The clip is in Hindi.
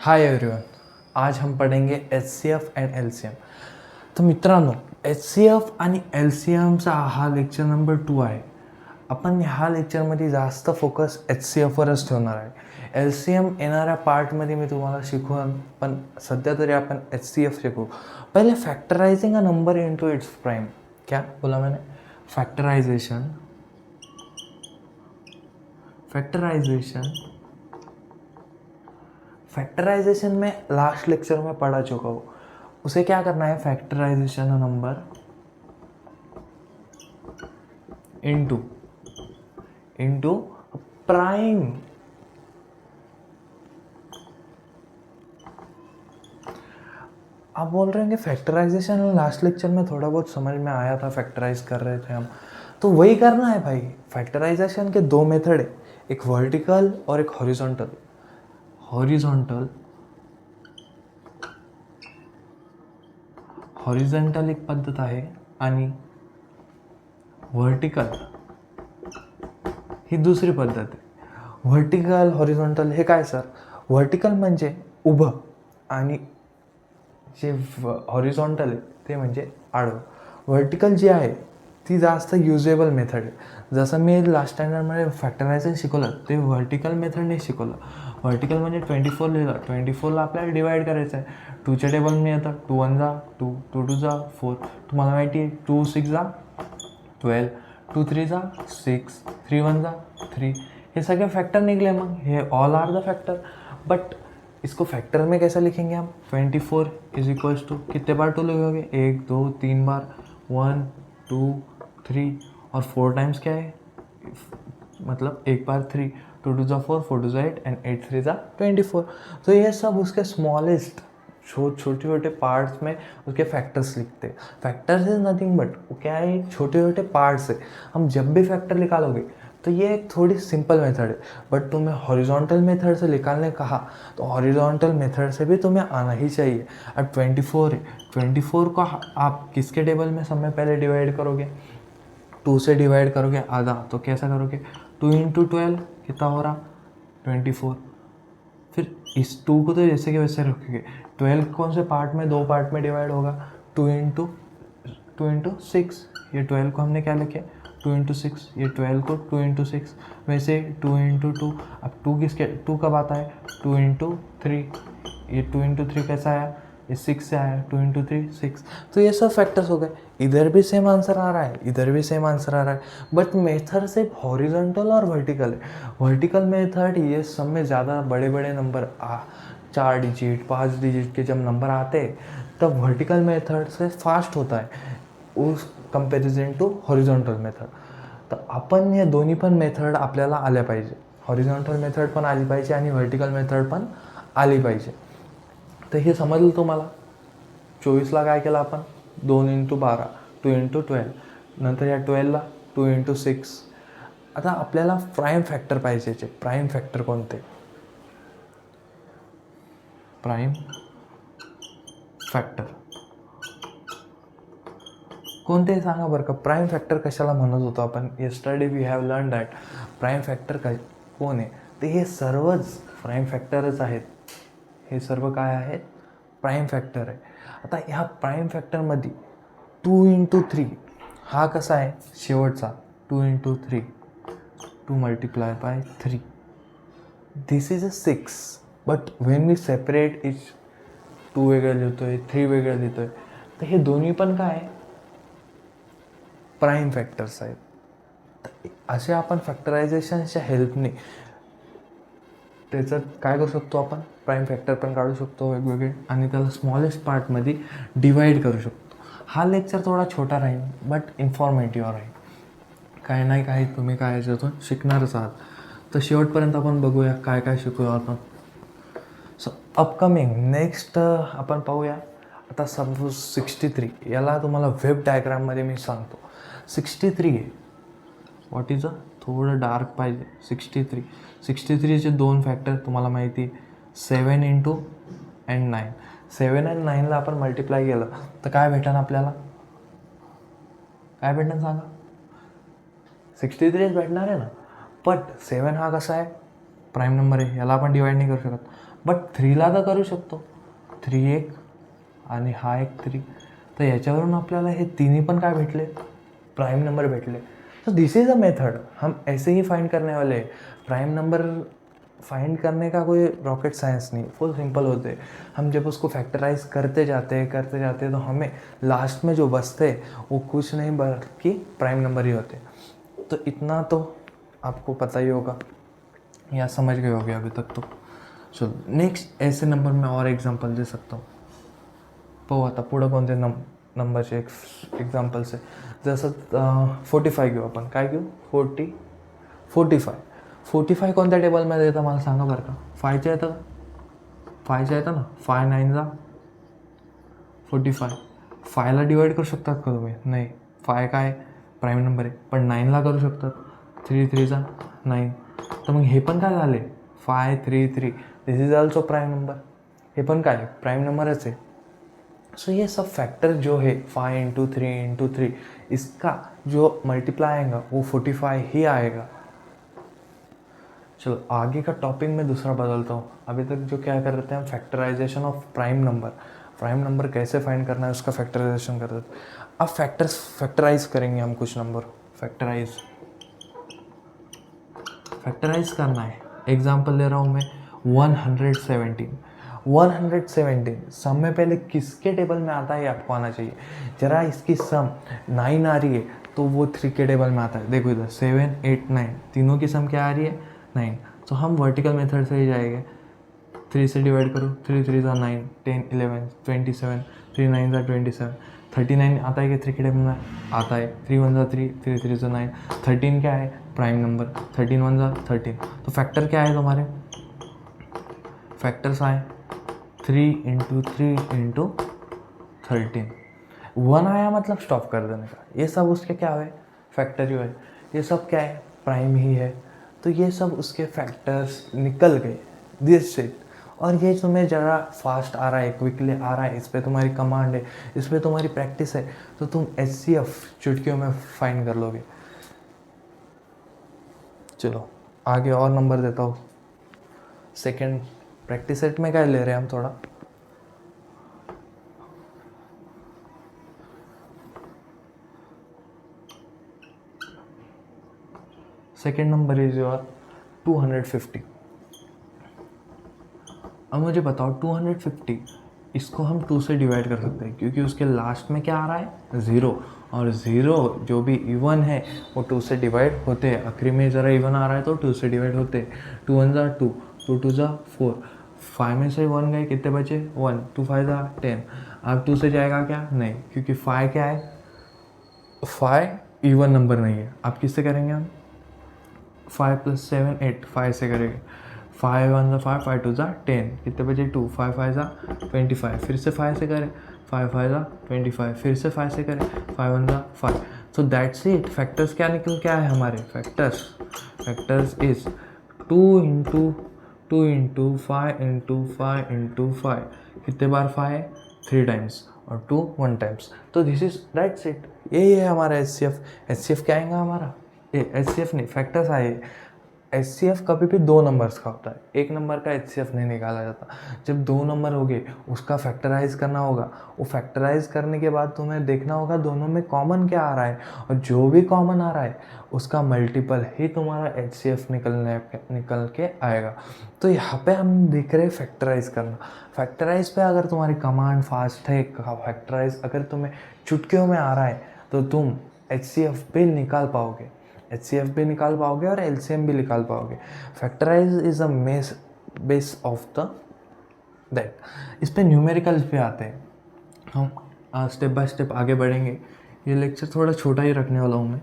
हाय एवरीवन, आज हम पढ़ेंगे H C F and L C M. तर मित्रांनो, एच सी एफ आणि एल सी एमचा हा लेक्चर नंबर 2 आहे. आपण ह्या लेक्चरमध्ये जास्त फोकस एच सी एफवरच ठेवणार आहे. एल सी एम येणाऱ्या पार्टमध्ये मी तुम्हाला शिकवून, पण सध्या तरी आपण एच सी एफ शिकू. पहिले factorising a number into its prime. क्या बोला मैंने? फैक्टराइजेशन फैक्टराइजेशन में लास्ट लेक्चर में पढ़ा चुका हूँ. उसे क्या करना है? Factorisation number into prime. आप बोल रहे हैं कि फैक्टराइजेशन लास्ट लेक्चर में थोड़ा बहुत समझ में आया था, फैक्टराइज कर रहे थे हम, तो वही करना है भाई. फैक्टराइजेशन के दो मेथड है, एक वर्टिकल और एक हॉरिजॉन्टल. हॉरिझॉन्टल एक पद्धत आहे आणि व्हर्टिकल ही दुसरी पद्धत आहे. व्हर्टिकल हॉरिझॉन्टल हे काय सर? व्हर्टिकल म्हणजे उभं आणि जे हॉरिझॉन्टल आहे ते म्हणजे आडवं. व्हर्टिकल जी आहे ती जास्त युजेबल मेथड आहे. जसं मी लास्ट स्टँडर्डमध्ये फॅक्टरायझेशन शिकवलं ते व्हर्टिकल मेथडने शिकवलं. व्हर्टिकल म्हणजे 24 लिहिलं, 24ला आपल्याला डिवाईड करायचं आहे. 2च्या टेबलने येतं 2 1 जा 2, 2 2 जा 4. तुम्हाला माहिती आहे 2 6 जा 12, 2 3 जा 6, 3 1 जा 3. ये सगळे फैक्टर निकले. मग ये all are the factor. But इसको फैक्टर में कैसे लिखेंगे हम? 24 इज इक्वल्स टू कितने बार 2 लिखोगे? 1 2 3 बार, 1 2 3 और 4 टाइम्स क्या है? मतलब एक बार 3, 2 2 जा 4, 4 2 जा 8 एंड 8 3 जा 24. तो ये सब उसके स्मॉलेस्ट छोटे छोटे पार्ट्स में उसके फैक्टर्स लिखते. फैक्टर्स इज नथिंग बट क्या है? छोटे छोटे पार्ट्स है. हम जब भी फैक्टर निकालोगे तो ये एक थोड़ी सिंपल मेथड है. बट तुम्हें हॉरिजॉन्टल मेथड से निकालने कहा तो हॉरिजॉन्टल मेथड से भी तुम्हें आना ही चाहिए. अब 24 है, 24 को आप किसके टेबल में समय पहले डिवाइड करोगे? 2 से डिवाइड करोगे आधा. तो कैसा करोगे? 2 इंटू 12 कितना हो रहा? 24. फिर इस 2 को तो जैसे कि वैसे रखोगे. 12 कौन से पार्ट में? 2 पार्ट में डिवाइड होगा. 2 इंटू 6. ये 12 को हमने क्या लिखे? 2 इंटू 6. ये 12 को 2 इंटू 6. वैसे 2 इंटू 2. अब 2 किसके 2 कब आता है? 2 इंटू 3. ये 2 इंटू 3 कैसा आया? ये 6 से आया. 2 इंटू 3 6. तो ये सब फैक्टर्स हो गए. इधर भी सेम आंसर आ रहा है, इधर भी सेम आंसर आ रहा है. बट मेथड सिर्फ हॉरिजॉन्टल और वर्टिकल है. वर्टिकल मेथड ये सब में ज़्यादा बड़े बड़े नंबर 4 डिजिट 5 डिजिट के जब नंबर आते हैं तब वर्टिकल मेथड से फास्ट होता है उस कंपॅरिझन टू हॉरिझॉन्टल मेथड. तर आपण हे दोन्ही पण मेथड आपल्याला आल्या पाहिजे. हॉरिझॉन्टल मेथड पण आली पाहिजे आणि व्हर्टिकल मेथड पण आली पाहिजे. तर हे समजलं तुम्हाला? 24ला काय केलं आपण? 2 इंटू 12, 2 इंटू 12. नंतर या 12ला 2 इंटू 6. आता आपल्याला प्राईम फॅक्टर पाहिजे. प्राईम फॅक्टर कोणते? प्राईम फॅक्टर कोणते सांगा बरं का? प्राईम फॅक्टर कशाला म्हणत होतो आपण? Yesterday we have learn that prime factor कोण आहे? ते हे सर्वच प्राईम फॅक्टरच आहेत. हे सर्व काय आहेत? प्राईम फॅक्टर आहे. आता ह्या प्राईम फॅक्टरमध्ये 2 इंटू 3 हा कसा आहे? शेवटचा 2 into 3, 2 multiply by 3. This is a 6. But when we separate each 2 वेगळं लिहितो आहे, 3 वेगळं लिहितो आहे, तर हे दोन्ही पण काय आहे? प्राईम फॅक्टर्स आहेत. असे आपण फॅक्टरायझेशनच्या हेल्पने त्याचं काय करू शकतो? आपण प्राईम फॅक्टर पण काढू शकतो वेगवेगळे आणि त्याला स्मॉलेस्ट पार्टमध्ये डिवाईड करू शकतो. हा लेक्चर थोडा छोटा राहील बट इन्फॉर्मेटिव्ह राहील. काही नाही काही तुम्ही काय याच्यातून शिकणारच आहात. तर शेवटपर्यंत आपण बघूया काय काय शिकूया आपण. सो अपकमिंग नेक्स्ट आपण पाहूया. आता सपोज 63 याला तुम्हाला वेब डायग्राममध्ये मी सांगतो. 63 आहे. What is a? थोडं डार्क पाहिजे. 63चे 2 फॅक्टर तुम्हाला माहिती आहे. 7 इंटू अँड 9. 7 आणि 9ला आपण मल्टिप्लाय केलं तर काय भेटेल आपल्याला? काय भेटेल सांगा? 63 भेटणार आहे ना. बट 7 हा कसा आहे? प्राईम नंबर आहे. याला आपण डिवाईड नाही करू शकत. बट 3ला तर करू शकतो. 3 एक आणि हा एक 3. तर याच्यावरून आपल्याला हे तिन्ही पण काय भेटले, प्राइम नंबर भेटले. तो दिस इज़ अ मेथड. हम ऐसे ही फाइंड करने वाले हैं. प्राइम नंबर फाइंड करने का कोई रॉकेट साइंस नहीं, फुल सिंपल होते हैं. हम जब उसको फैक्टराइज करते जाते हैं तो हमें लास्ट में जो बचते हैं वो कुछ नहीं बल्कि प्राइम नंबर ही होते. तो इतना तो आपको पता ही होगा या समझ गए होगे अभी तक. तो चलो नेक्स्ट ऐसे नंबर में और एग्जांपल दे सकता हूँ. पाहू आता पुढं कोणते नंबरचे एक्झाम्पल्स आहे. जसं 45 घेऊ आपण. काय घेऊ? 45 कोणत्या टेबलमध्ये येतं मला सांगा बरं का. 5च्या येतं का? 5च्या येतं ना. 5 9 जा 45. 5ला डिवाईड करू शकतात का तुम्ही? नाही. 5 काय प्राईम नंबर आहे, पण 9ला करू शकतात. 3 3 जा 9. तर मग हे पण काय झाले? 5 3 3. This is also prime number. हे पण काय प्राइम नंबरच आहे. सो ये सब फैक्टर जो है 5 इंटू 3 इसका जो मल्टीप्लाई आएगा वो 45 ही आएगा. चलो आगे का टॉपिक में दूसरा बदलता हूँ. अभी तक जो क्या कर रहे थे हम, फैक्टराइजेशन ऑफ प्राइम नंबर कैसे फाइंड करना है उसका फैक्टराइजेशन कर रहे थे. अब फैक्टराइज करेंगे हम कुछ नंबर. फैक्टराइज करना है. एग्जाम्पल ले रहा हूँ मैं 117. 117 सम में पहले किसके टेबल में आता है ये आपको आना चाहिए. जरा इसकी सम 9 आ रही है तो वो 3 के टेबल में आता है. देखो इधर 7 8 9 तीनों की सम क्या आ रही है? 9. तो हम वर्टिकल मेथड से ही जाएंगे. 3 से डिवाइड करो. 3 3 जा 9 10 11 27. 3 9 जा 27. 39 आता है कि 3 के टेबल में आता है. 3 1 जा 3 3 3 जा 9. 13 क्या है? Prime number. 13 1 जा 13. तो फैक्टर क्या है तुम्हारे? फैक्टर्स आए 3 इंटू 3 इंटू 13. 1 आया मतलब स्टॉप कर देने का. ये सब उसके क्या है? फैक्टर जो है ये सब क्या है? प्राइम ही है. तो ये सब उसके फैक्टर्स निकल गए दिस सेट. और ये तुम्हें ज़रा फास्ट आ रहा है, क्विकली आ रहा है, इस पर तुम्हारी कमांड है, इस पर तुम्हारी प्रैक्टिस है, तो तुम HCF चुटकियों में फाइंड कर लोगे. चलो आगे और नंबर देता हूँ. सेकेंड प्रैक्टिस सेट में क्या ले रहे हैं हम थोड़ा. Second number is your 250. अब मुझे बताओ 250 इसको हम 2 से डिवाइड कर सकते हैं क्योंकि उसके लास्ट में क्या आ रहा है? 0. और 0 जो भी इवन है वो 2 से डिवाइड होते हैं. आखिरी में ज़रा इवन आ रहा है तो 2 से डिवाइड होते हैं. 2 1 जा 2 2 2 जा 4. 5 में से 1 गए, कितने बचे? 1. 2 5 जा 10. अब 2 से जाएगा क्या? नहीं, क्योंकि 5 क्या है? 5 इवन नंबर नहीं है. आप किससे करेंगे? हम 5 + 7 8 5 से करेंगे. 5 1 जा 5 5 2 जा 10. कितने बचे? 2 5 5 जा 25. फिर से 5 से करें. 5 5 जा 25. फिर से 5 से करें. 5 1 जा 5. So that's it. फैक्टर्स क्या निकल क्या है हमारे? Factors is 2 into 2 into 5 into 5 into 5. कितने बार 5? 3 टाइम्स. और 2 1 टाइम्स. तो दिस इज दैट्स इट. यही है हमारा HCF क्या आएगा हमारा? HCF नहीं, फैक्टर्स आए. HCF कभी भी 2 नंबर्स का होता है. एक नंबर का HCF नहीं निकाला जाता. जब 2 नंबर हो गए उसका फैक्टराइज करना होगा. वो फैक्टराइज करने के बाद तुम्हें देखना होगा दोनों में कॉमन क्या आ रहा है, और जो भी कॉमन आ रहा है उसका मल्टीपल ही तुम्हारा HCF निकल के आएगा. तो यहाँ पे हम देख रहे हैं फैक्टराइज करना. फैक्टराइज पे अगर तुम्हारी कमांड फास्ट है, फैक्टराइज अगर तुम्हें चुटकियों में आ रहा है तो तुम HCF भी निकाल पाओगे. HCF भी निकाल पाओगे और LCM भी निकाल पाओगे. Factorize is a base of the that. इस पे न्यूमेरिकल्स भी आते हैं. हम स्टेप बाय स्टेप आगे बढ़ेंगे. ये लेक्चर थोड़ा छोटा ही रखने वाला हूँ मैं.